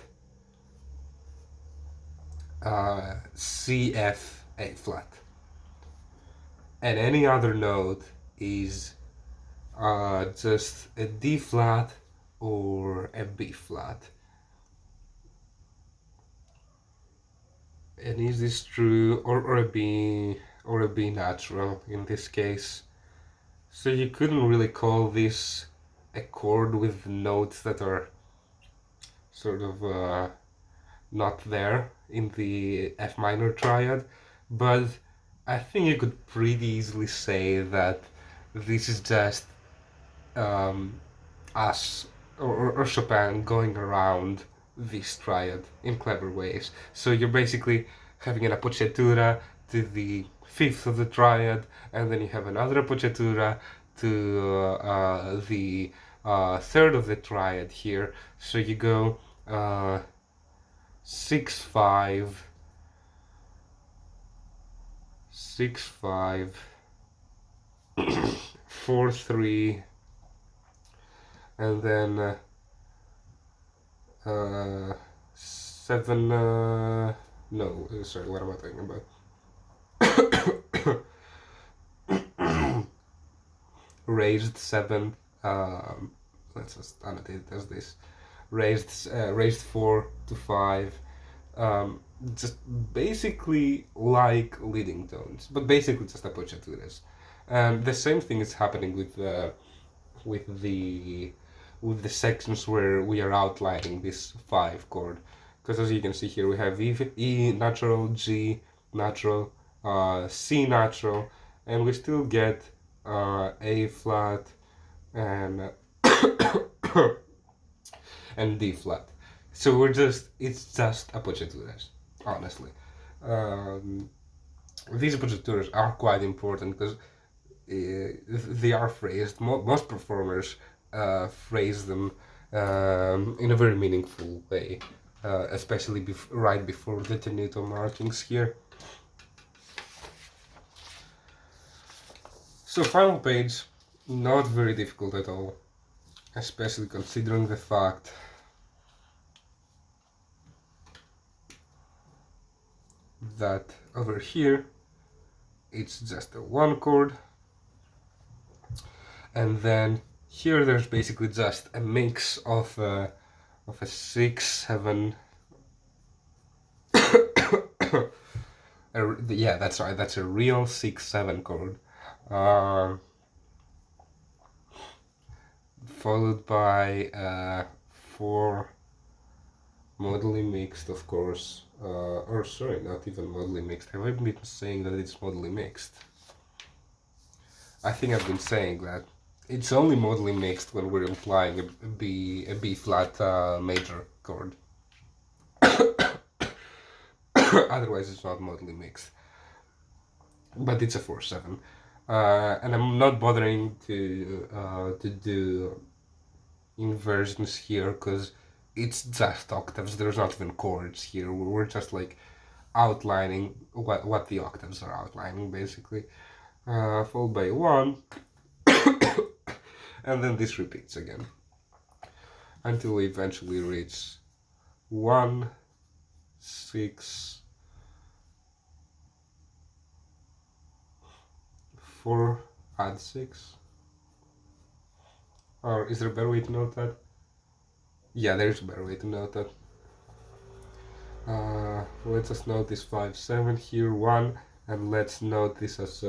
C, F, A flat. and any other note is just a D flat or a B flat. And is this true, or a B natural in this case? So you couldn't really call this a chord with notes that are sort of not there in the F minor triad, but I think you could pretty easily say that this is just us or Chopin going around this triad in clever ways. So you're basically having an appoggiatura to the fifth of the triad, and then you have another appoggiatura to the third of the triad here. So you go 6/5, 6/5, 4/3, and then 7. No, sorry, what am I talking about? Raised 7. Let's just annotate it as this. Raised 4 to 5. Just basically like leading tones, but basically just appoggiaturas. And the same thing is happening with the sections where we are outlining this 5 chord, because as you can see here we have E natural, G natural, C natural, and we still get A flat and and D flat. So it's just appoggiaturas, honestly. These appoggiaturas are quite important because they are phrased. Most performers phrase them in a very meaningful way, especially right before the tenuto markings here. So final page, not very difficult at all, especially considering the fact that over here it's just a 1 chord, and then here there's basically just a mix of a 6, 7. Yeah, that's right, that's a real 6/7 chord, followed by 4 modally mixed, of course, or sorry, not even modally mixed. Have I been saying that it's modally mixed? I think I've been saying that. It's only modally mixed when we're implying a B flat major chord. Otherwise it's not modally mixed. But it's a 4/7. And I'm not bothering to do inversions here because it's just octaves. There's not even chords here. We're just like outlining what the octaves are outlining, basically. Followed by 1. And then this repeats again until we eventually reach 1, 6, 4, add 6. Or is there a better way to note that? Yeah, there's a better way to note that. Let's just note this 5, 7 here, 1, and let's note this as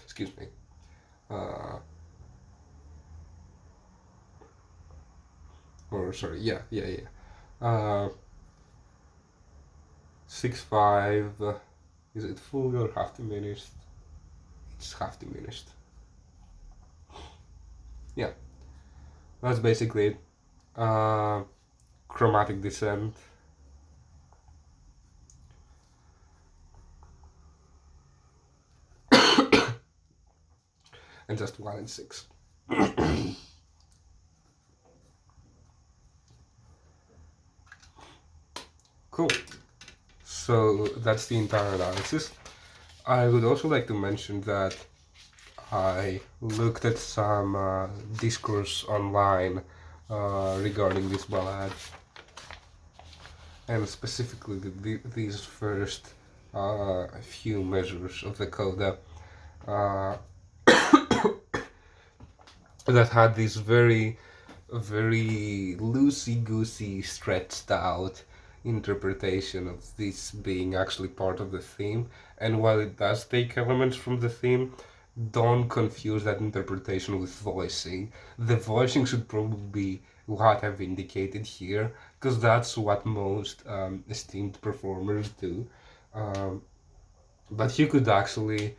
excuse me. Or sorry, yeah. 6/5. Is it full or half diminished? It's half diminished. Yeah, that's basically it. Chromatic descent. And just 1 and 6. Cool. So that's the entire analysis. I would also like to mention that I looked at some discourse online regarding this ballad, and specifically these first a few measures of the coda uh, that had this very loosey-goosey, stretched out interpretation of this being actually part of the theme. And while it does take elements from the theme, don't confuse that interpretation with voicing. The voicing should probably be what I've indicated here, because that's what most esteemed performers do. Um, but you could actually,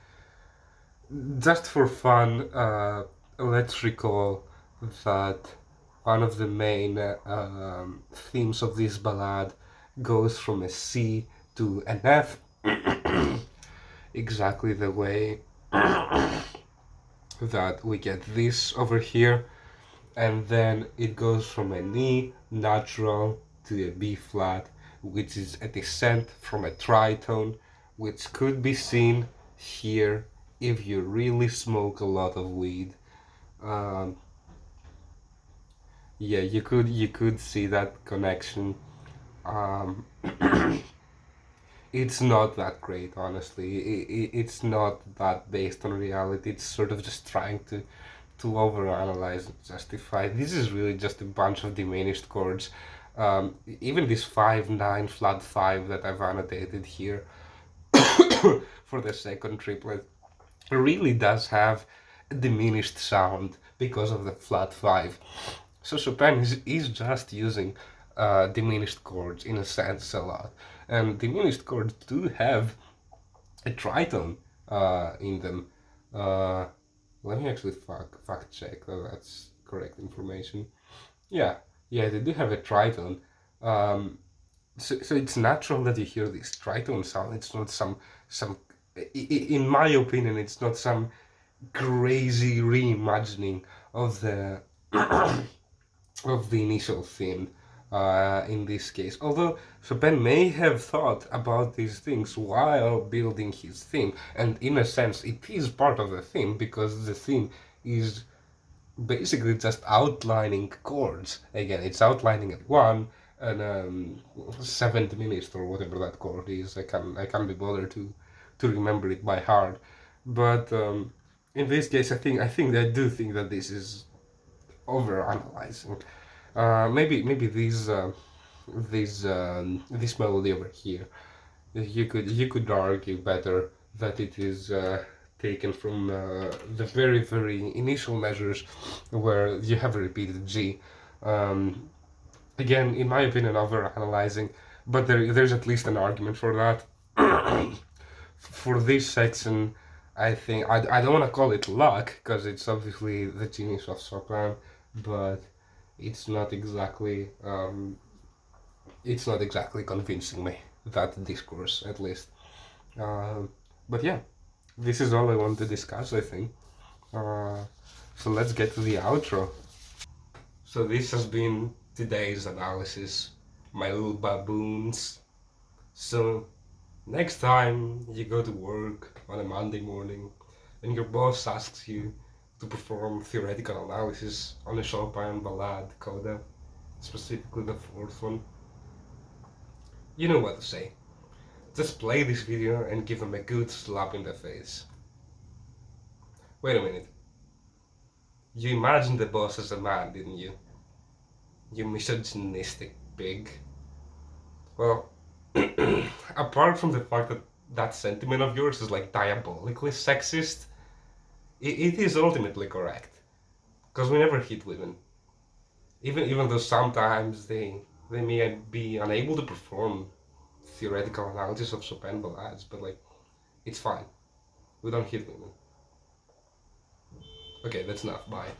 just for fun, let's recall that one of the main themes of this ballad goes from a C to an F, exactly the way that we get this over here, and then it goes from an E natural to a B flat, which is a descent from a tritone, which could be seen here if you really smoke a lot of weed. Um, yeah, you could see that connection. Um, it's not that great, honestly. It's not that based on reality. It's sort of just trying to overanalyze and justify. This is really just a bunch of diminished chords. Even this 5/9 flat 5 that I've annotated here for the second triplet really does have a diminished sound because of the flat 5. So Chopin is just using diminished chords in a sense a lot. And diminished chords do have a tritone in them. Uh, Let me actually fact check that that's correct information. Yeah, yeah, they do have a tritone. Um, so it's natural that you hear this tritone sound. It's not some in my opinion, it's not some crazy reimagining of the of the initial theme in this case. Although Chopin may have thought about these things while building his theme, and in a sense, it is part of the theme because the theme is basically just outlining chords. Again, it's outlining at 1 and 7th minute or whatever that chord is. I can't be bothered to remember it by heart. But in this case, I do think that this is over analyzing. Maybe this melody over here. You could argue better that it is taken from the very initial measures where you have a repeated G. Um, Again, in my opinion, over analyzing, but there's at least an argument for that. For this section, I don't want to call it luck because it's obviously the genius of Chopin, but it's not exactly convincing me, that discourse at least. But yeah, this is all I want to discuss, I think. Uh, so let's get to the outro. So this has been today's analysis, my little baboons. So next time you go to work on a Monday morning and your boss asks you to perform theoretical analysis on a Chopin Ballade Coda, specifically the fourth one, you know what to say. Just play this video and give them a good slap in the face. Wait a minute. You imagined the boss as a man, didn't you? You misogynistic pig. Well, apart from the fact that that sentiment of yours is like diabolically sexist, it is ultimately correct. Because we never hit women. Even though sometimes they may be unable to perform theoretical analysis of Chopin ballades, but like, it's fine. We don't hit women. Okay, that's enough. Bye.